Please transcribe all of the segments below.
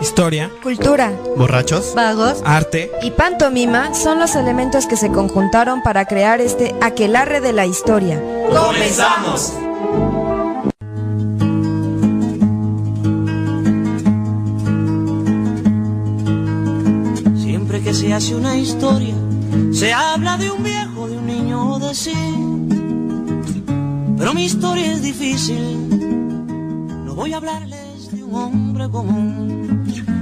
Historia, cultura, borrachos, vagos, arte y pantomima son los elementos que se conjuntaron para crear este aquelarre de la historia. ¡Comenzamos! Siempre que se hace una historia, se habla de un viejo, de un niño o de sí. Pero mi historia es difícil, no voy a hablarles de un hombre común.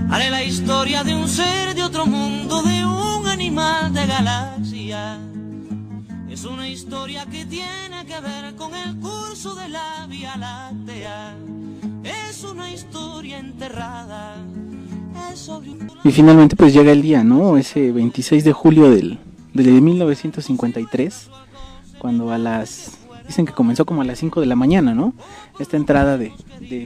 Haré la historia de un ser de otro mundo, de un animal de galaxia. Es una historia que tiene que ver con el curso de la Vía Láctea. Es una historia enterrada. Y finalmente pues llega el día, ¿no? Ese 26 de julio de 1953, cuando dicen que comenzó como a las 5 de la mañana, ¿no? Esta entrada de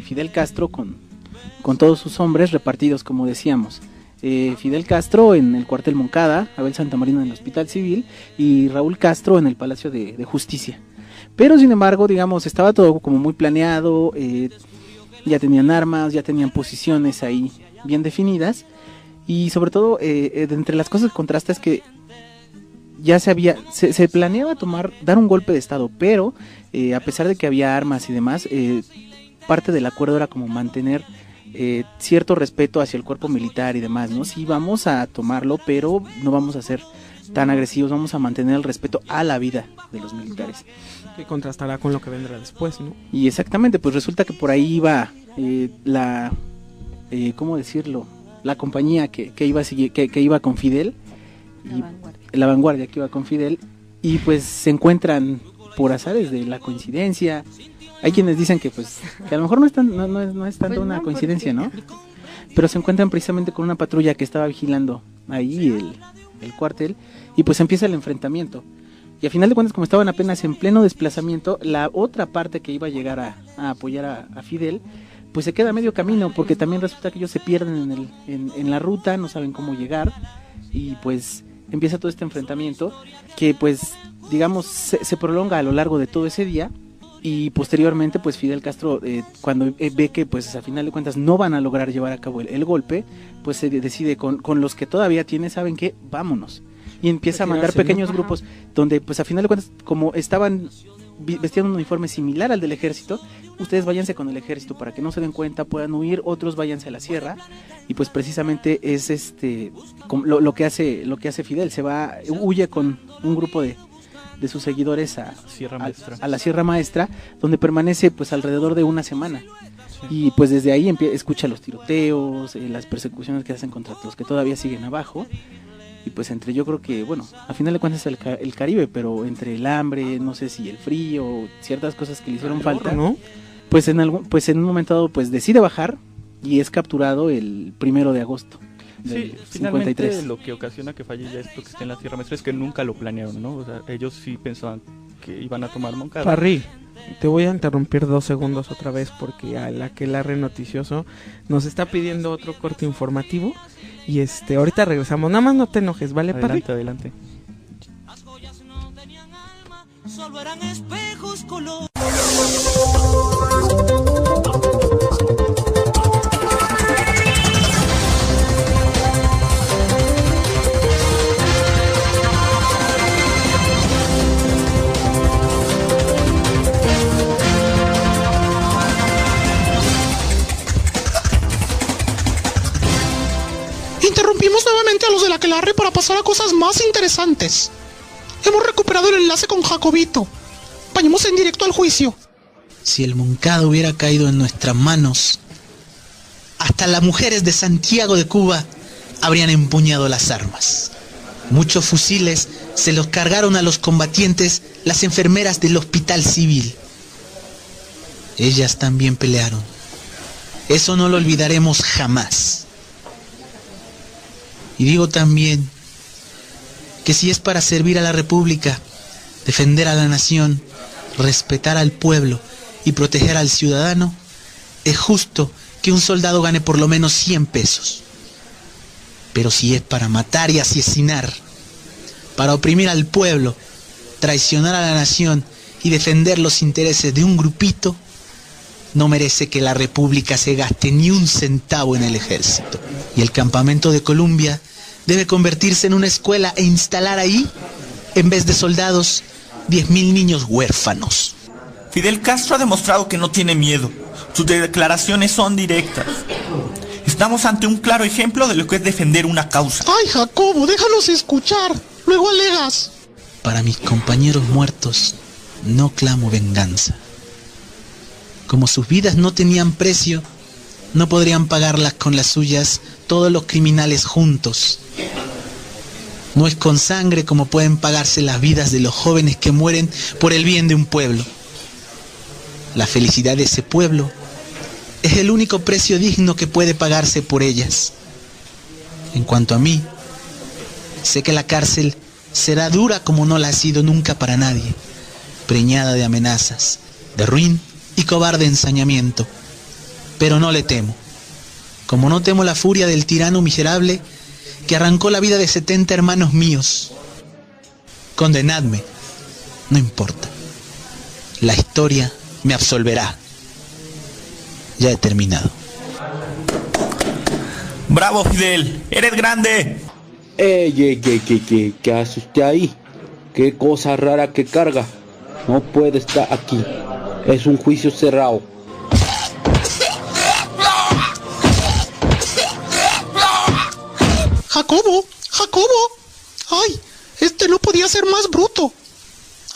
Fidel Castro con todos sus hombres repartidos, como decíamos. Fidel Castro en el cuartel Moncada, Abel Santamarina en el Hospital Civil y Raúl Castro en el Palacio de Justicia. Pero sin embargo, digamos, estaba todo como muy planeado, ya tenían armas, ya tenían posiciones ahí bien definidas, y sobre todo de entre las cosas que contrasta es que ya se planeaba dar un golpe de estado, pero a pesar de que había armas y demás, parte del acuerdo era como mantener cierto respeto hacia el cuerpo militar y demás, ¿no? Sí, vamos a tomarlo, pero no vamos a ser tan agresivos, vamos a mantener el respeto a la vida de los militares. que contrastará con lo que vendrá después, ¿no? Y exactamente, pues resulta que por ahí iba ¿cómo decirlo? La compañía que iba a seguir, que iba con Fidel, la vanguardia que iba con Fidel, y pues se encuentran por azares de la coincidencia. Hay quienes dicen que pues que a lo mejor no es tanto pues una coincidencia, ¿no? Pero se encuentran precisamente con una patrulla que estaba vigilando ahí el cuartel, y pues empieza el enfrentamiento. Y a final de cuentas, como estaban apenas en pleno desplazamiento, la otra parte que iba a llegar a apoyar a Fidel, pues se queda a medio camino, porque también resulta que ellos se pierden en la ruta, no saben cómo llegar, y pues empieza todo este enfrentamiento que pues digamos se prolonga a lo largo de todo ese día. Y posteriormente pues Fidel Castro cuando ve que pues a final de cuentas no van a lograr llevar a cabo el golpe, pues se decide con los que todavía tiene, ¿saben qué? Vámonos. Y empieza a mandar pequeños grupos donde pues a final de cuentas, como estaban vestiendo un uniforme similar al del ejército, ustedes váyanse con el ejército para que no se den cuenta, puedan huir, otros váyanse a la sierra. Y pues precisamente es lo que hace Fidel, huye con un grupo de sus seguidores a la Sierra Maestra, donde permanece pues alrededor de una semana. Sí. Y pues desde ahí escucha los tiroteos, las persecuciones que hacen contra los que todavía siguen abajo. Y pues yo creo que, bueno, a final de cuentas el Caribe, pero entre el hambre, no sé si el frío, ciertas cosas que le hicieron falta, ¿no? Pues en un momento dado pues decide bajar y es capturado el 1 de agosto. Sí, finalmente lo que ocasiona que falle ya esto que esté en la Sierra Maestra es que nunca lo planearon, ¿no? O sea, ellos sí pensaban que iban a tomar Moncada. Parry, te voy a interrumpir 2 segundos otra vez porque al aquelarre noticioso nos está pidiendo otro corte informativo y ahorita regresamos. Nada más no te enojes, ¿vale, Parry? Adelante. Las joyas no tenían alma, solo eran espejos color. Interrumpimos nuevamente a los del aquelarre para pasar a cosas más interesantes. Hemos recuperado el enlace con Jacobito. Vayamos en directo al juicio. Si el Moncada hubiera caído en nuestras manos, hasta las mujeres de Santiago de Cuba habrían empuñado las armas. Muchos fusiles se los cargaron a los combatientes las enfermeras del Hospital Civil. Ellas también pelearon. Eso no lo olvidaremos jamás. Y digo también que si es para servir a la República, defender a la nación, respetar al pueblo y proteger al ciudadano, es justo que un soldado gane por lo menos 100 pesos. Pero si es para matar y asesinar, para oprimir al pueblo, traicionar a la nación y defender los intereses de un grupito, no merece que la República se gaste ni un centavo en el ejército. Y el campamento de Colombia debe convertirse en una escuela e instalar ahí, en vez de soldados, 10.000 niños huérfanos. Fidel Castro ha demostrado que no tiene miedo. Sus declaraciones son directas. Estamos ante un claro ejemplo de lo que es defender una causa. Ay, Jacobo, déjanos escuchar. Luego alegas. Para mis compañeros muertos, no clamo venganza. Como sus vidas no tenían precio, no podrían pagarlas con las suyas todos los criminales juntos. No es con sangre como pueden pagarse las vidas de los jóvenes que mueren por el bien de un pueblo. La felicidad de ese pueblo es el único precio digno que puede pagarse por ellas. En cuanto a mí, sé que la cárcel será dura como no la ha sido nunca para nadie, preñada de amenazas, de ruin y cobarde ensañamiento. Pero no le temo, como no temo la furia del tirano miserable que arrancó la vida de 70 hermanos míos. Condenadme, no importa. La historia me absolverá. Ya he terminado. ¡Bravo, Fidel! ¡Eres grande! ¿Qué hace usted ahí? ¿Qué cosa rara que carga? No puede estar aquí. Es un juicio cerrado. Jacobo. Ay, este no podía ser más bruto.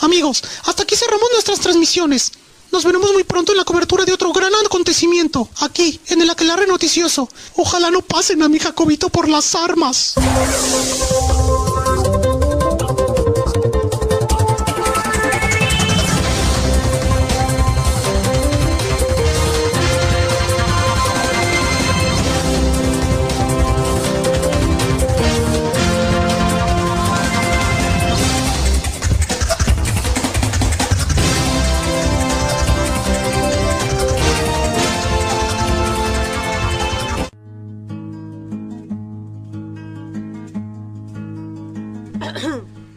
Amigos, hasta aquí cerramos nuestras transmisiones. Nos veremos muy pronto en la cobertura de otro gran acontecimiento, aquí, en el Aquelarre Noticioso. Ojalá no pasen a mi Jacobito por las armas.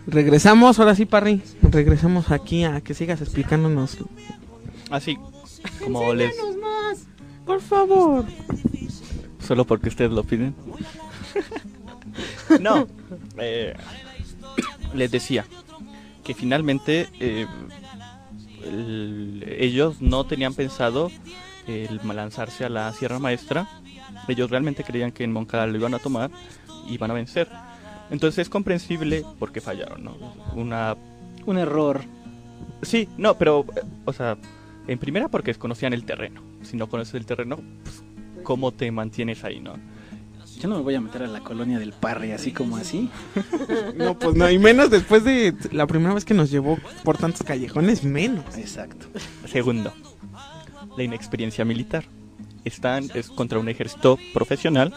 Regresamos, ahora sí, Parry. Regresamos aquí a que sigas explicándonos. Así como les... más, por favor. Solo porque ustedes lo piden. No, les decía que finalmente ellos no tenían pensado el lanzarse a la Sierra Maestra. Ellos realmente creían que en Moncada lo iban a tomar y iban a vencer. Entonces es comprensible porque fallaron, ¿no? Un error. Sí, no, pero, o sea, en primera porque desconocían el terreno. Si no conoces el terreno, pues, ¿cómo te mantienes ahí, no? Yo no me voy a meter a la colonia del Parry así como así. No, pues no, y menos después de la primera vez que nos llevó por tantos callejones, menos. Exacto. Segundo, la inexperiencia militar. Es contra un ejército profesional,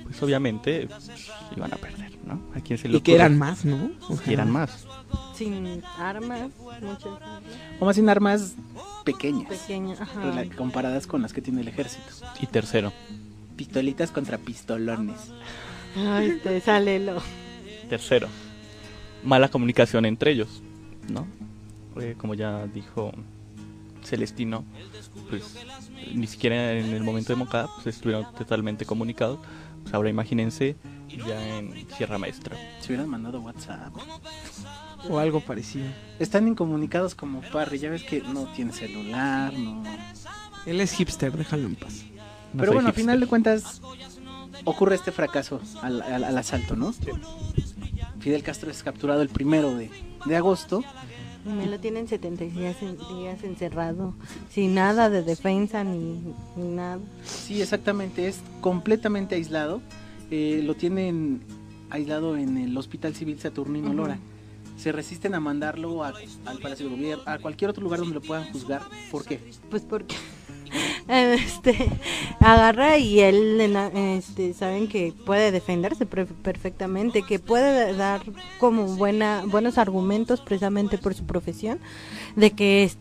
pues obviamente iban a perder, ¿no? ¿A quién se le ocurre? Y que eran más, ¿no? O sea, eran más. Sin armas, muchas. O más sin armas pequeñas. Ajá. Comparadas con las que tiene el ejército. Y tercero, pistolitas contra pistolones. Ay, te sale lo. Tercero, mala comunicación entre ellos, ¿no? Como ya dijo Celestino, pues ni siquiera en el momento de Moncada pues estuvieron totalmente comunicados. Pues ahora imagínense ya en Sierra Maestra. Se hubieran mandado WhatsApp o algo parecido. Están incomunicados como Parry, ya ves que no tiene celular, no. Él es hipster, déjalo en paz. No Pero bueno, hipster. a final de cuentas ocurre este fracaso al asalto, ¿no? Sí. Fidel Castro es capturado el 1 de agosto. Me lo tienen 76 días encerrado, sin nada de defensa ni nada. Sí, exactamente, es completamente aislado. Lo tienen aislado en el Hospital Civil Saturnino Lora. Se resisten a mandarlo al Palacio de Gobierno, a cualquier otro lugar donde lo puedan juzgar. ¿Por qué? Pues porque agarra y él saben que puede defenderse perfectamente, que puede dar como buenos argumentos precisamente por su profesión, de que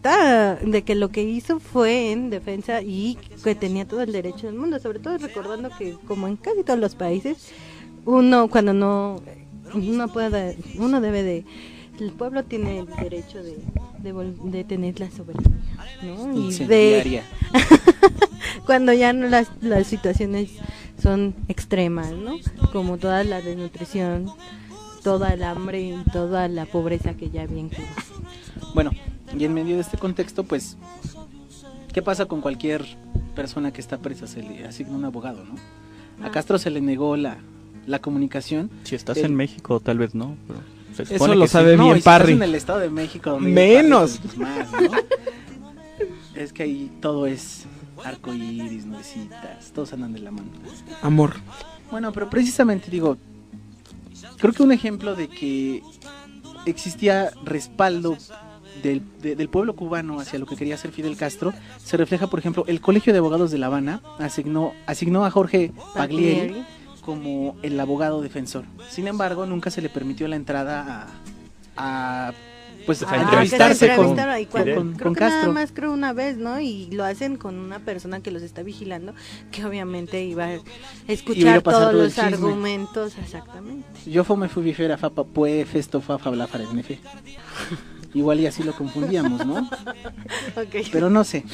lo que hizo fue en defensa y que tenía todo el derecho del mundo, sobre todo recordando que como en casi todos los países uno debe de, el pueblo tiene el derecho de tener la soberanía, ¿no? Y Incendiaria. cuando ya no las situaciones son extremas, ¿no? Como toda la desnutrición, toda el hambre y toda la pobreza que ya había en Cuba. Bueno, y en medio de este contexto, pues, ¿qué pasa con cualquier persona que está presa? Se le asigna un abogado, ¿no? A Castro se le negó la comunicación. Si estás en México, tal vez no, pero se Eso supone lo que sabe sí. bien y si Parry. estás en el Estado de México, donde Menos. Parry, pues, más, ¿no? Es que ahí todo es arcoíris, nubecitas, todos andan de la mano. Amor. Bueno, pero precisamente digo, creo que un ejemplo de que existía respaldo del pueblo cubano hacia lo que quería hacer Fidel Castro se refleja, por ejemplo, el Colegio de Abogados de La Habana asignó a Jorge Paglieri como el abogado defensor. Sin embargo, nunca se le permitió la entrada a entrevistarse con Castro. Nada más creo una vez, ¿no? Y lo hacen con una persona que los está vigilando, que obviamente iba a escuchar todos los argumentos, exactamente. Yo me fui bifera fa pue festo fa fa bla farenefe. Igual y así lo confundíamos, ¿no? Okay. Pero no sé.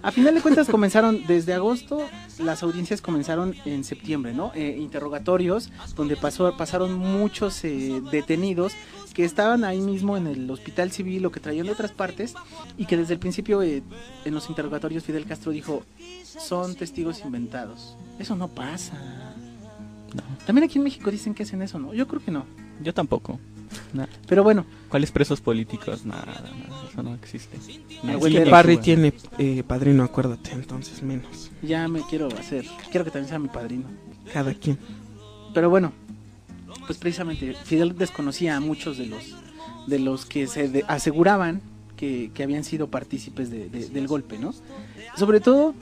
A final de cuentas comenzaron desde agosto, las audiencias comenzaron en septiembre, ¿no? Interrogatorios donde pasaron muchos detenidos que estaban ahí mismo en el hospital civil o que traían de otras partes y que desde el principio en los interrogatorios Fidel Castro dijo, son testigos inventados. Eso no pasa. No. También aquí en México dicen que hacen eso, ¿no? Yo creo que no. Yo tampoco. Nada. Pero bueno. ¿Cuáles presos políticos? Nada, eso no existe. Es que Parry tiene padrino, acuérdate, entonces menos. Ya me quiero que también sea mi padrino. Cada quien. Pero bueno, pues precisamente Fidel desconocía a muchos de los que se aseguraban que habían sido partícipes del golpe, ¿no? Sobre todo,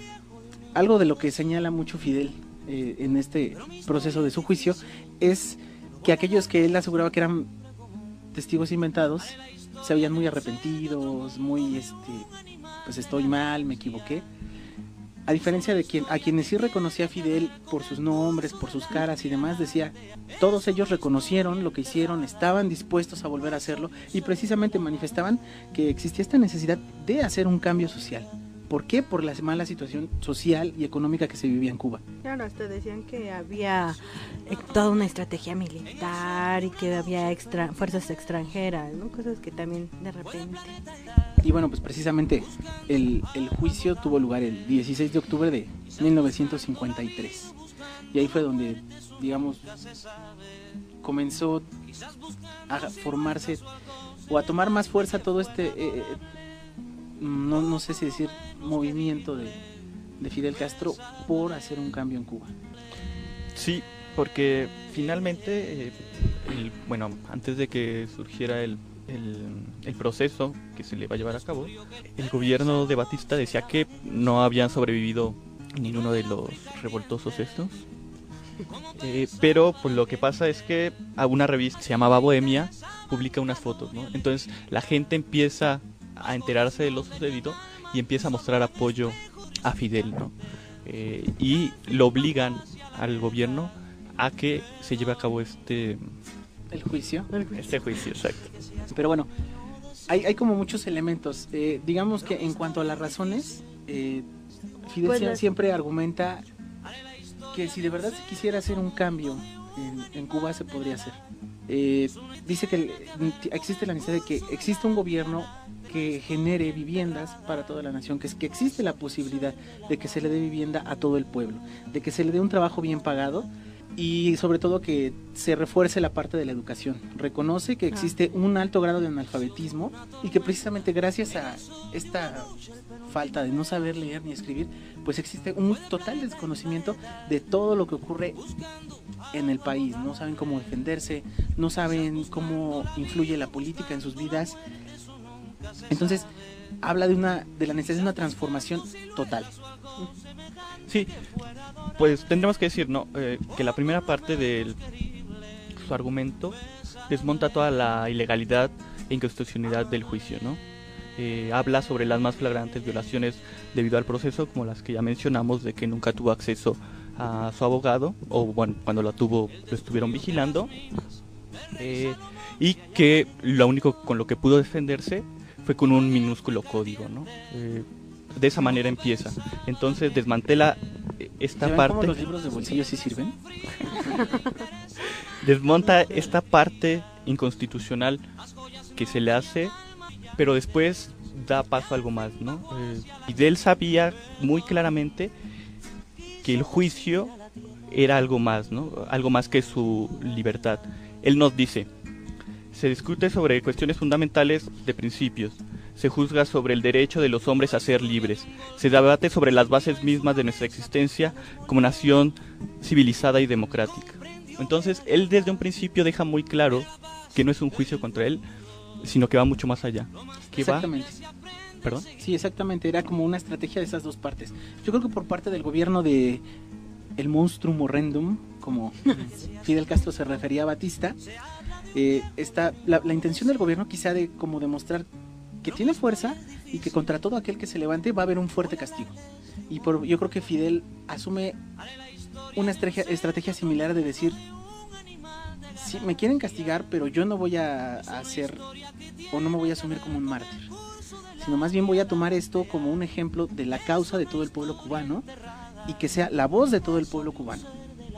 algo de lo que señala mucho Fidel en este proceso de su juicio es que aquellos que él aseguraba que eran testigos inventados se veían muy arrepentidos, muy pues estoy mal, me equivoqué. A diferencia de a quienes sí reconocía a Fidel por sus nombres, por sus caras y demás, decía, todos ellos reconocieron lo que hicieron, estaban dispuestos a volver a hacerlo y precisamente manifestaban que existía esta necesidad de hacer un cambio social. ¿Por qué? Por la mala situación social y económica que se vivía en Cuba. Claro, hasta decían que había toda una estrategia militar y que había fuerzas extranjeras, ¿no? Cosas que también de repente... Y bueno, pues precisamente el juicio tuvo lugar el 16 de octubre de 1953. Y ahí fue donde, digamos, comenzó a formarse o a tomar más fuerza todo no sé si decir movimiento de Fidel Castro por hacer un cambio en Cuba. Sí, porque finalmente, bueno, antes de que surgiera el proceso que se le va a llevar a cabo, el gobierno de Batista decía que no habían sobrevivido ninguno de los revoltosos estos. Pero pues lo que pasa es que a una revista se llamaba Bohemia publica unas fotos, ¿no? Entonces la gente empieza a enterarse de lo sucedido y empieza a mostrar apoyo a Fidel, ¿no? Y lo obligan al gobierno a que se lleve a cabo el juicio. Este juicio, exacto. Pero bueno, hay como muchos elementos. Digamos que en cuanto a las razones, Fidel siempre argumenta que si de verdad se quisiera hacer un cambio en Cuba se podría hacer. Dice que existe la necesidad de que exista un gobierno que genere viviendas para toda la nación, que existe la posibilidad de que se le dé vivienda a todo el pueblo, de que se le dé un trabajo bien pagado y sobre todo que se refuerce la parte de la educación. Reconoce que existe un alto grado de analfabetismo y que precisamente gracias a esta falta de no saber leer ni escribir, pues existe un total desconocimiento de todo lo que ocurre en el país. No saben cómo defenderse, no saben cómo influye la política en sus vidas. Entonces habla de la necesidad de una transformación total. Sí, pues tendremos que decir, ¿no? Que la primera parte de su argumento desmonta toda la ilegalidad e inconstitucionalidad del juicio, ¿no? Habla sobre las más flagrantes violaciones debido al proceso, como las que ya mencionamos, de que nunca tuvo acceso a su abogado, o bueno, cuando lo tuvo lo estuvieron vigilando, y que lo único con lo que pudo defenderse fue con un minúsculo código, ¿no? De esa manera empieza. Entonces desmantela esta ¿Se ven parte. cómo los libros de bolsillo sí sirven? Desmonta esta parte inconstitucional que se le hace, pero después da paso a algo más, ¿no? Fidel sabía muy claramente que el juicio era algo más, ¿no? Algo más que su libertad. Él nos dice: se discute sobre cuestiones fundamentales de principios, se juzga sobre el derecho de los hombres a ser libres, se debate sobre las bases mismas de nuestra existencia como nación civilizada y democrática. Entonces, él desde un principio deja muy claro que no es un juicio contra él, sino que va mucho más allá. Que Exactamente. ¿Perdón? Sí, exactamente, era como una estrategia de esas dos partes. Yo creo que por parte del gobierno de el monstruum horrendum, como Fidel Castro se refería a Batista, está la intención del gobierno quizá de como demostrar que tiene fuerza y que contra todo aquel que se levante va a haber un fuerte castigo. Y yo creo que Fidel asume una estrategia similar de decir: sí, me quieren castigar, pero yo no voy a hacer o no me voy a asumir como un mártir, sino más bien voy a tomar esto como un ejemplo de la causa de todo el pueblo cubano y que sea la voz de todo el pueblo cubano,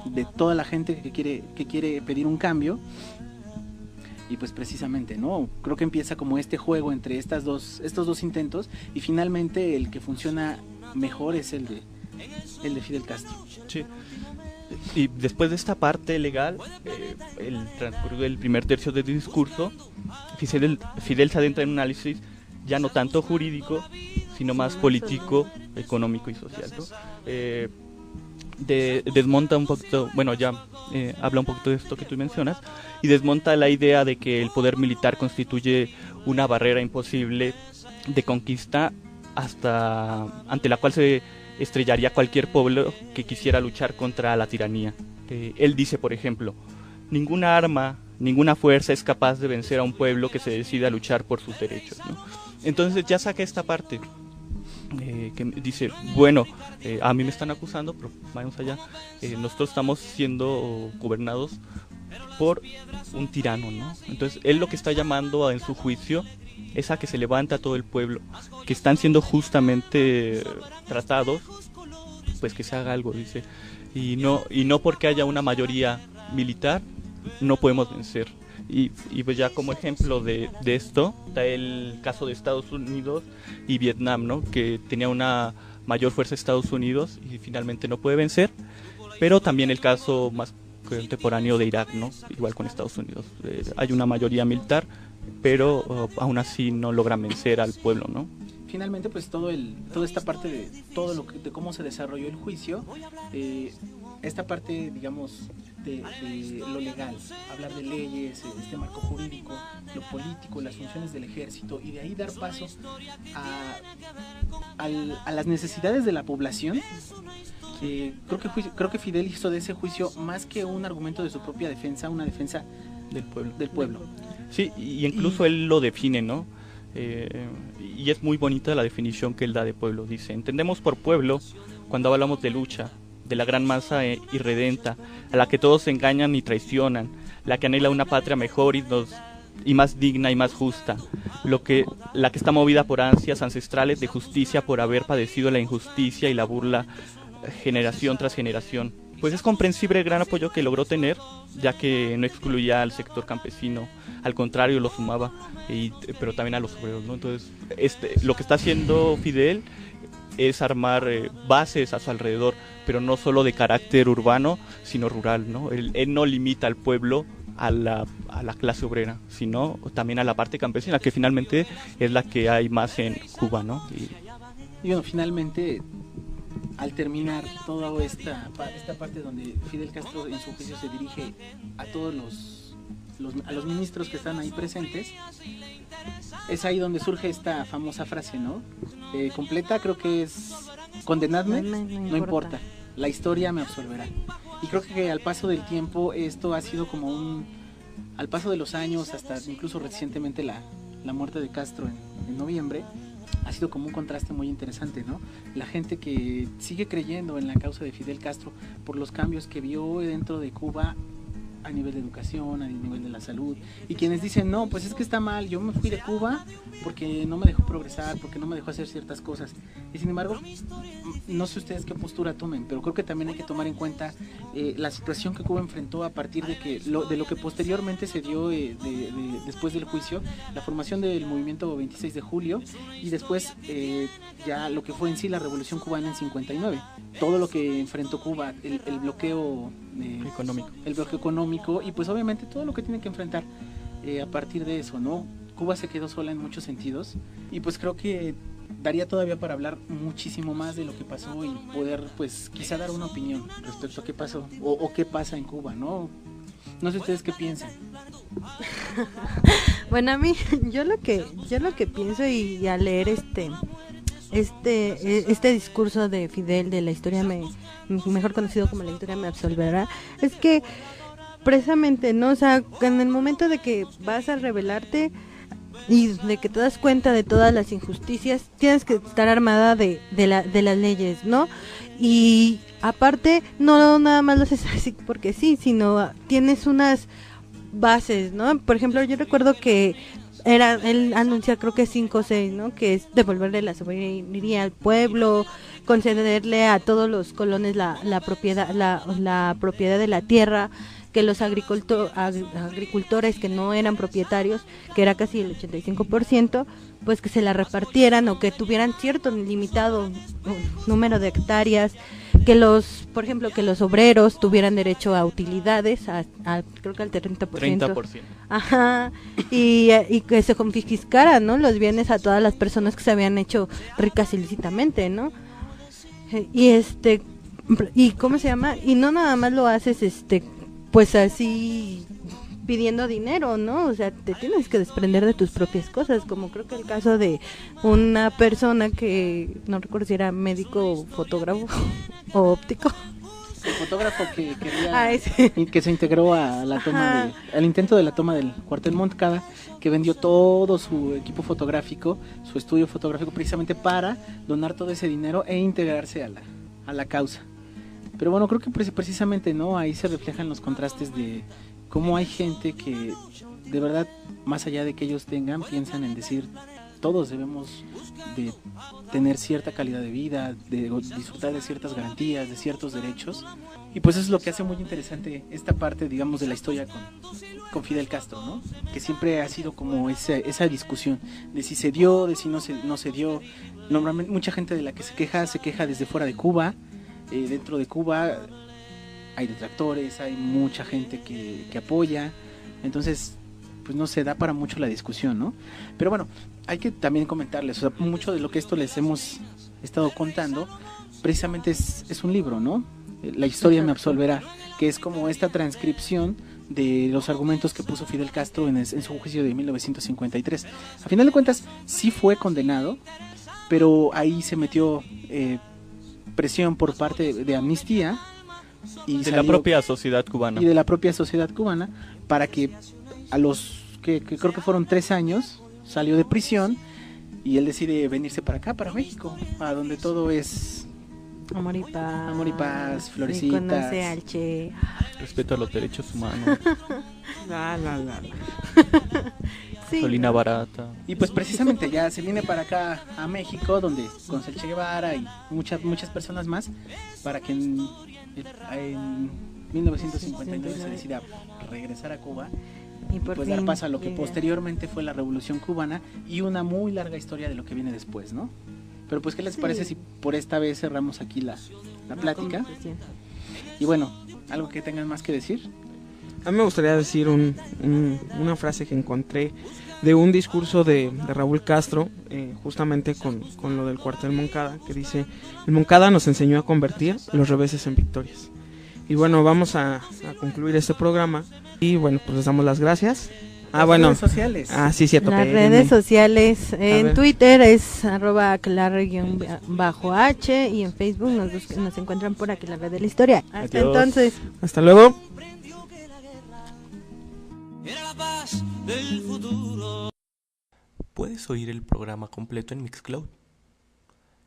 de toda la gente que quiere pedir un cambio. Y pues precisamente, ¿no? Creo que empieza como este juego entre estos dos intentos, y finalmente el que funciona mejor es el de Fidel Castro. Sí. Y después de esta parte legal, el transcurso del primer tercio del discurso, Fidel se adentra en un análisis ya no tanto jurídico, sino más político, económico y social, ¿no? Desmonta un poquito, bueno, ya habla un poquito de esto que tú mencionas, y desmonta la idea de que el poder militar constituye una barrera imposible de conquista ante la cual se estrellaría cualquier pueblo que quisiera luchar contra la tiranía. Él dice, por ejemplo: ninguna arma, ninguna fuerza es capaz de vencer a un pueblo que se decida a luchar por sus derechos, ¿no? Entonces ya saca esta parte que dice: bueno, a mí me están acusando, pero vamos allá, nosotros estamos siendo gobernados por un tirano, ¿no? Entonces él lo que está llamando en su juicio es a que se levanta todo el pueblo, que están siendo justamente tratados, pues que se haga algo, dice, y no porque haya una mayoría militar no podemos vencer. Y pues ya como ejemplo de esto está el caso de Estados Unidos y Vietnam, ¿no? Que tenía una mayor fuerza Estados Unidos y finalmente no puede vencer, pero también el caso más contemporáneo de Irak, ¿no? Igual con Estados Unidos, hay una mayoría militar, pero aún así no logran vencer al pueblo, ¿no? Finalmente, pues toda esta parte de cómo se desarrolló el juicio, esta parte, digamos, de lo legal, hablar de leyes, este marco jurídico, lo político, las funciones del ejército, y de ahí dar paso a las necesidades de la población. Creo que Fidel hizo de ese juicio más que un argumento de su propia defensa, una defensa del pueblo. Sí, y incluso él lo define, ¿no? Y es muy bonita la definición que él da de pueblo. Dice: entendemos por pueblo cuando hablamos de lucha, de la gran masa irredenta, a la que todos engañan y traicionan, la que anhela una patria mejor y más digna y más justa, la que está movida por ansias ancestrales de justicia por haber padecido la injusticia y la burla generación tras generación. Pues es comprensible el gran apoyo que logró tener, ya que no excluía al sector campesino, al contrario lo sumaba, pero también a los obreros, ¿no? Entonces lo que está haciendo Fidel es armar bases a su alrededor, pero no solo de carácter urbano, sino rural, ¿no? Él no limita al pueblo a la clase obrera, sino también a la parte campesina, que finalmente es la que hay más en Cuba, ¿no? Y bueno, finalmente, al terminar toda esta parte donde Fidel Castro en su juicio se dirige a todos los ministros que están ahí presentes, es ahí donde surge esta famosa frase, ¿no? Completa, creo que es: condenadme, no importa, la historia me absolverá. Y creo que al paso del tiempo esto ha sido como al paso de los años, hasta incluso recientemente la muerte de Castro en noviembre, ha sido como un contraste muy interesante, ¿no? La gente que sigue creyendo en la causa de Fidel Castro por los cambios que vio dentro de Cuba a nivel de educación, a nivel de la salud, y quienes dicen, no, pues es que está mal, yo me fui de Cuba porque no me dejó progresar, porque no me dejó hacer ciertas cosas, y sin embargo, no sé ustedes qué postura tomen, pero creo que también hay que tomar en cuenta la situación que Cuba enfrentó a partir de lo que posteriormente se dio después del juicio, la formación del movimiento 26 de julio, y después ya lo que fue en sí la Revolución Cubana en 59, todo lo que enfrentó Cuba, el bloqueo económico, y pues obviamente todo lo que tiene que enfrentar a partir de eso, ¿no? Cuba se quedó sola en muchos sentidos, y pues creo que daría todavía para hablar muchísimo más de lo que pasó y poder pues quizá dar una opinión respecto a qué pasó o qué pasa en Cuba, ¿no? No sé ustedes qué piensan. Bueno, a mí yo lo que pienso, y al leer este discurso de Fidel de la historia mejor conocido como la historia me absolverá, es que precisamente, ¿no? O sea, en el momento de que vas a rebelarte y de que te das cuenta de todas las injusticias, tienes que estar armada de las leyes, ¿no? Y aparte, no nada más lo haces así porque sí, sino tienes unas bases, ¿no? Por ejemplo, yo recuerdo que él anuncia, creo que 5 o 6, ¿no? Que es devolverle la soberanía al pueblo, concederle a todos los colones la propiedad de la tierra, que los agricultores que no eran propietarios, que era casi el 85%, pues que se la repartieran o que tuvieran cierto limitado número de hectáreas, que por ejemplo, que los obreros tuvieran derecho a utilidades, creo que al 30%. Ajá, y que se confiscaran, ¿no? Los bienes a todas las personas que se habían hecho ricas ilícitamente, ¿no? Y ¿cómo se llama? Y no nada más lo haces pues así pidiendo dinero, ¿no? O sea, te tienes que desprender de tus propias cosas, como creo que el caso de una persona que no recuerdo si era médico, fotógrafo o óptico. El fotógrafo que quería que se integró a la toma al intento de la toma del cuartel Moncada, que vendió todo su equipo fotográfico, su estudio fotográfico, precisamente para donar todo ese dinero e integrarse a la causa. Pero bueno, creo que precisamente, ¿no? Ahí se reflejan los contrastes de cómo hay gente que de verdad, más allá de que ellos piensan en decir, todos debemos de tener cierta calidad de vida, de disfrutar de ciertas garantías, de ciertos derechos. Y pues eso es lo que hace muy interesante esta parte, digamos, de la historia con Fidel Castro, ¿no? Que siempre ha sido como esa discusión de si se dio, de si no se dio. Normalmente mucha gente de la que se queja desde fuera de Cuba. Dentro de Cuba hay detractores, hay mucha gente que apoya, entonces pues no se da para mucho la discusión, ¿no? Pero bueno, hay que también comentarles, o sea, mucho de lo que esto les hemos estado contando precisamente es un libro, ¿no? La historia me absolverá, que es como esta transcripción de los argumentos que puso Fidel Castro en su juicio de 1953. A final de cuentas sí fue condenado, pero ahí se metió presión por parte de Amnistía y de la propia sociedad cubana para que a los que creo que fueron 3 años salió de prisión y él decide venirse para acá, para México, a donde todo es amor y paz, florecitas, conoce al Che, respeto a los derechos humanos, gasolina barata. Y pues precisamente ya se viene para acá a México, donde conoce el Che Guevara y muchas personas más, para que en 1959 se decida regresar a Cuba y pues dar paso a lo que posteriormente fue la Revolución Cubana y una muy larga historia de lo que viene después, ¿no? Pero pues, ¿qué les parece si por esta vez cerramos aquí la plática? Y bueno, ¿algo que tengan más que decir? A mí me gustaría decir una frase que encontré de un discurso de Raúl Castro, justamente con lo del cuartel Moncada, que dice: el Moncada nos enseñó a convertir los reveses en victorias. Y bueno, vamos a concluir este programa y bueno, pues les damos las gracias. Redes sociales. Sí, cierto. Las redes sociales en Twitter es @aquelarre_h y en Facebook nos encuentran por Aquelarre de la Historia. Hasta entonces. Hasta luego. Puedes oír el programa completo en Mixcloud. En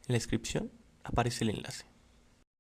la descripción aparece el enlace.